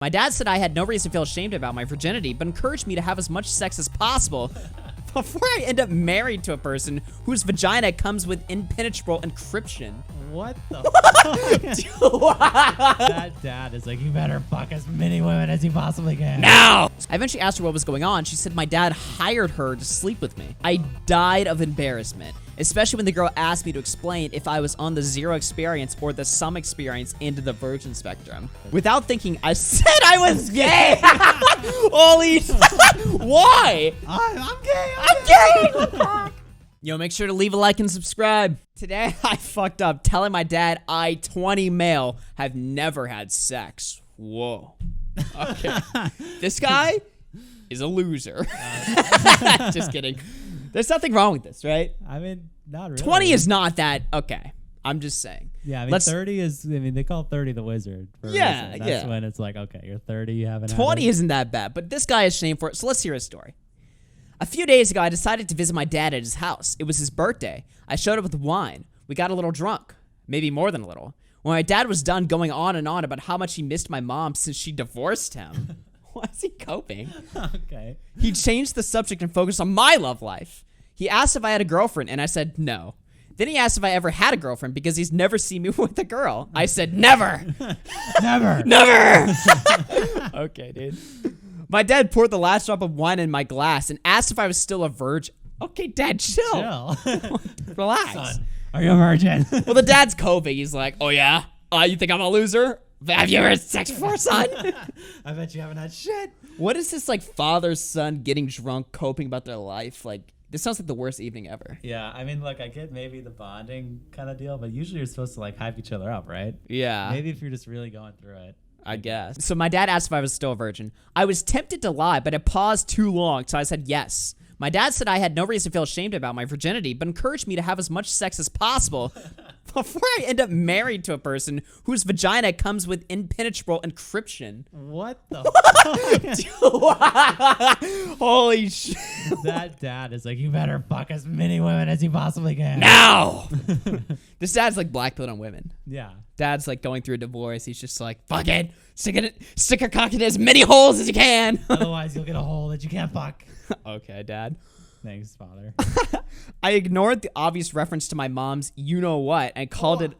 My dad said I had no reason to feel ashamed about my virginity, but encouraged me to have as much sex as possible before I end up married to a person whose vagina comes with impenetrable encryption. What the fuck? That dad is like, you better fuck as many women as you possibly can. Now! I eventually asked her what was going on. She said my dad hired her to sleep with me. I died of embarrassment, especially when the girl asked me to explain if I was on the zero experience or the some experience into the virgin spectrum. Without thinking, I said I was gay! Holy why? I'm gay! I'm gay! Yo, make sure to leave a like and subscribe. Today, I fucked up telling my dad I, 20 male, have never had sex. Whoa. Okay. This guy is a loser. Just kidding. There's nothing wrong with this, right? I mean, not really. 20 is not that. Okay. I'm just saying. Yeah, I mean, 30 is, I mean, they call 30 the wizard. Yeah, That's when it's like, okay, you're 30, you haven't 20 had it. isn't that bad, but this guy is shamed for it, so let's hear his story. A few days ago, I decided to visit my dad at his house. It was his birthday. I showed up with wine. We got a little drunk. Maybe more than a little. When my dad was done going on and on about how much he missed my mom since she divorced him. Why is he coping? Okay. He changed the subject and focused on my love life. He asked if I had a girlfriend, and I said no. Then he asked if I ever had a girlfriend because he's never seen me with a girl. I said never. Never. Never. Okay, dude. My dad poured the last drop of wine in my glass and asked if I was still a virgin. Okay, Dad, chill. Relax. Son, are you a virgin? Well, the dad's coping. He's like, oh, yeah? You think I'm a loser? Have you ever had sex before, son? I bet you haven't had shit. What is this, like, father-son getting drunk, coping about their life? Like, this sounds like the worst evening ever. Yeah, I mean, look, I get maybe the bonding kind of deal, but usually you're supposed to, like, hype each other up, right? Yeah. Maybe if you're just really going through it. I guess. So my dad asked if I was still a virgin. I was tempted to lie, but it paused too long, so I said yes. My dad said I had no reason to feel ashamed about my virginity, but encouraged me to have as much sex as possible before I end up married to a person whose vagina comes with impenetrable encryption. What the fuck? Holy shit. That dad is like, you better fuck as many women as you possibly can. Now! This dad's like blackpilled on women. Yeah. Dad's like going through a divorce. He's just like, fuck it. Stick a cock in as many holes as you can. Otherwise, you'll get a hole that you can't fuck. Okay, Dad. Thanks, Father. I ignored the obvious reference to my mom's you-know-what and called it...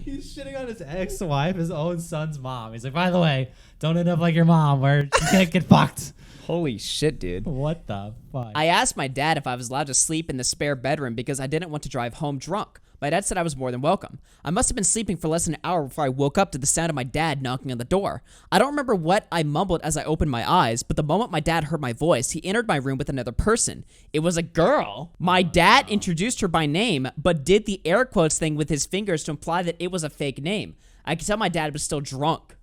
He's shitting on his ex-wife, his own son's mom. He's like, by the way, don't end up like your mom where you can't get fucked. Holy shit, dude. What the fuck? I asked my dad if I was allowed to sleep in the spare bedroom because I didn't want to drive home drunk. My dad said I was more than welcome. I must have been sleeping for less than an hour before I woke up to the sound of my dad knocking on the door. I don't remember what I mumbled as I opened my eyes, but the moment my dad heard my voice, he entered my room with another person. It was a girl. My dad introduced her by name, but did the air quotes thing with his fingers to imply that it was a fake name. I could tell my dad was still drunk.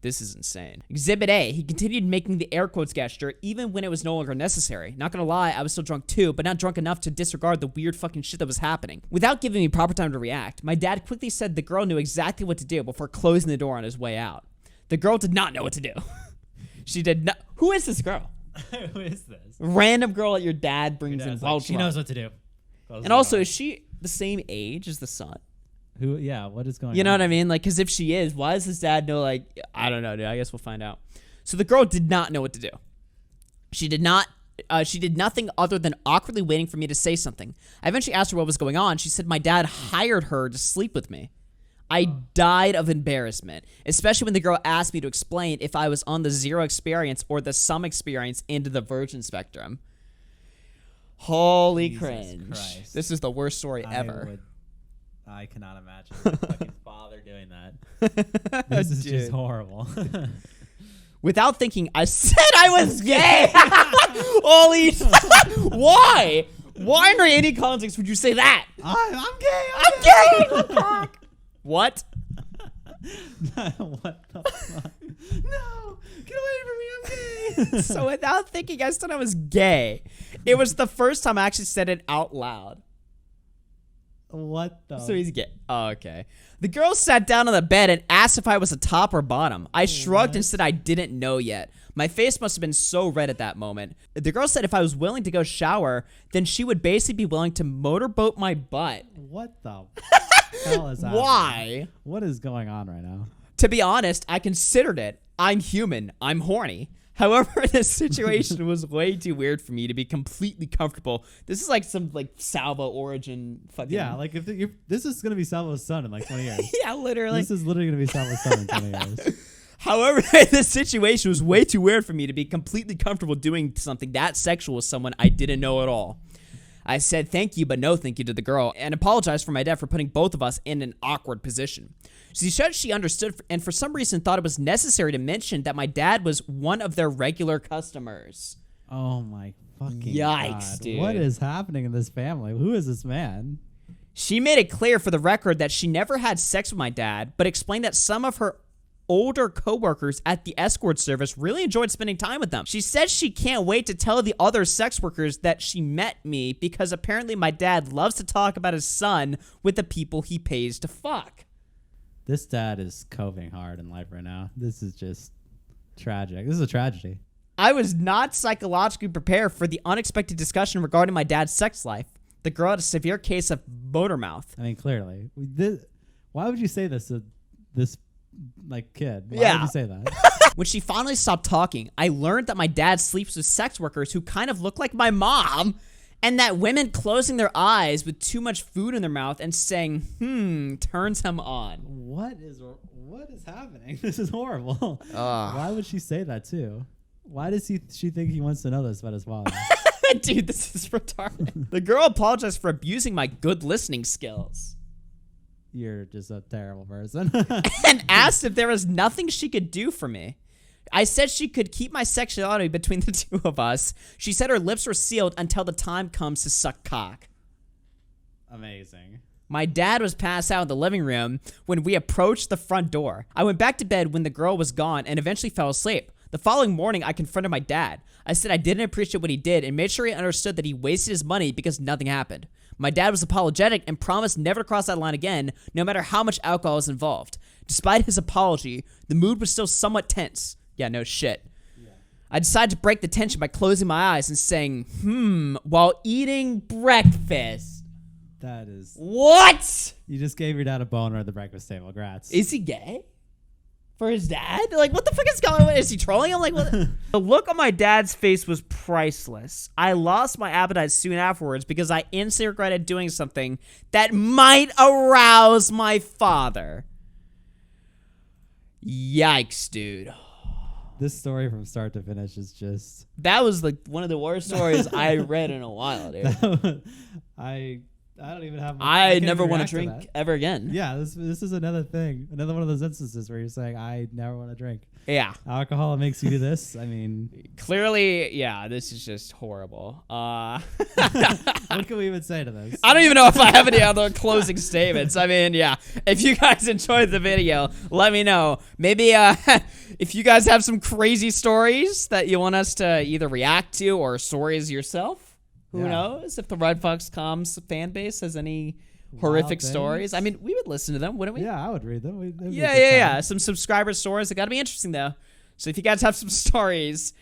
This is insane. Exhibit A, he continued making the air quotes gesture even when it was no longer necessary. Not gonna lie, I was still drunk too, but not drunk enough to disregard the weird fucking shit that was happening. Without giving me proper time to react, my dad quickly said the girl knew exactly what to do before closing the door on his way out. The girl did not know what to do. She did not. Who is this girl? Who is this? Random girl that your dad brings in. Like, she knows what to do. And also, is she the same age as the son? Who? Yeah, what is going on? You know what I mean? Like, because if she is, why does his dad know, like, I don't know, dude. I guess we'll find out. So the girl did not know what to do. She did nothing other than awkwardly waiting for me to say something. I eventually asked her what was going on. She said my dad hired her to sleep with me. I died of embarrassment, especially when the girl asked me to explain if I was on the zero experience or the some experience into the virgin spectrum. Holy cringe. Christ. This is the worst story ever. I cannot imagine a fucking father doing that. This is just horrible. Without thinking, I said I was gay. Holy why? Why under any context would you say that? I'm gay. I'm gay. What? What the fuck? No, get away from me. I'm gay. So without thinking, I said I was gay. It was the first time I actually said it out loud. What the? So he's gay. Oh, okay. The girl sat down on the bed and asked if I was a top or bottom. I shrugged and said I didn't know yet. My face must have been so red at that moment. The girl said if I was willing to go shower, then she would basically be willing to motorboat my butt. What the hell is that? Why? What is going on right now? To be honest, I considered it. I'm human. I'm horny. However, this situation was way too weird for me to be completely comfortable. This is like some like Salvo origin fucking. Yeah, like if this is gonna be Salvo's son in like 20 years. Yeah, literally. This is literally gonna be Salvo's son in 20 years. However, this situation was way too weird for me to be completely comfortable doing something that sexual with someone I didn't know at all. I said thank you, but no thank you to the girl, and apologized for my dad for putting both of us in an awkward position. She said she understood and for some reason thought it was necessary to mention that my dad was one of their regular customers. Oh my fucking Yikes, God. dude. What is happening in this family? Who is this man? She made it clear for the record that she never had sex with my dad, but explained that some of her older coworkers at the escort service really enjoyed spending time with them. She said she can't wait to tell the other sex workers that she met me because apparently my dad loves to talk about his son with the people he pays to fuck. This dad is coping hard in life right now. This is just tragic. This is a tragedy. I was not psychologically prepared for the unexpected discussion regarding my dad's sex life. The girl had a severe case of motor mouth. I mean, clearly. Why would you say this to this like kid? Why Yeah. would you say that? When she finally stopped talking, I learned that my dad sleeps with sex workers who kind of look like my mom, and that women closing their eyes with too much food in their mouth and saying, turns him on. What is happening? This is horrible. Why would she say that too? Why does she think he wants to know this about his father? Dude, this is retarded. The girl apologized for abusing my good listening skills. You're just a terrible person. And asked if there was nothing she could do for me. I said she could keep my sexuality between the two of us. She said her lips were sealed until the time comes to suck cock. Amazing. My dad was passed out in the living room when we approached the front door. I went back to bed when the girl was gone and eventually fell asleep. The following morning, I confronted my dad. I said I didn't appreciate what he did and made sure he understood that he wasted his money because nothing happened. My dad was apologetic and promised never to cross that line again, no matter how much alcohol was involved. Despite his apology, the mood was still somewhat tense. Yeah, no shit. Yeah. I decided to break the tension by closing my eyes and saying, while eating breakfast. That is... What? You just gave your dad a boner at the breakfast table. Congrats. Is he gay? For his dad? Like, what the fuck is going on? Is he trolling him? Like, what? The look on my dad's face was priceless. I lost my appetite soon afterwards because I instantly regretted doing something that might arouse my father. Yikes, dude. This story from start to finish is just... That was like one of the worst stories I read in a while, dude. I don't even have... I never want to drink ever again. Yeah, this is another thing. Another one of those instances where you're saying, I never want to drink. Yeah. Alcohol makes you do this. I mean... Clearly, yeah, this is just horrible. What can we even say to this? I don't even know if I have any other closing statements. I mean, yeah. If you guys enjoyed the video, let me know. Maybe if you guys have some crazy stories that you want us to either react to or stories yourself. Who knows if the Red Fox Comms fan base has any horrific stories? I mean, we would listen to them, wouldn't we? Yeah, I would read them. Yeah. Some subscriber stories. They got to be interesting, though. So if you guys have some stories,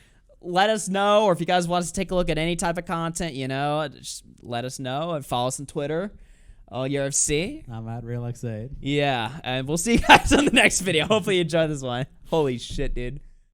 let us know. Or if you guys want us to take a look at any type of content, just let us know. And follow us on Twitter. UFC. I'm at RealXaid. Yeah. And we'll see you guys on the next video. Hopefully you enjoyed this one. Holy shit, dude.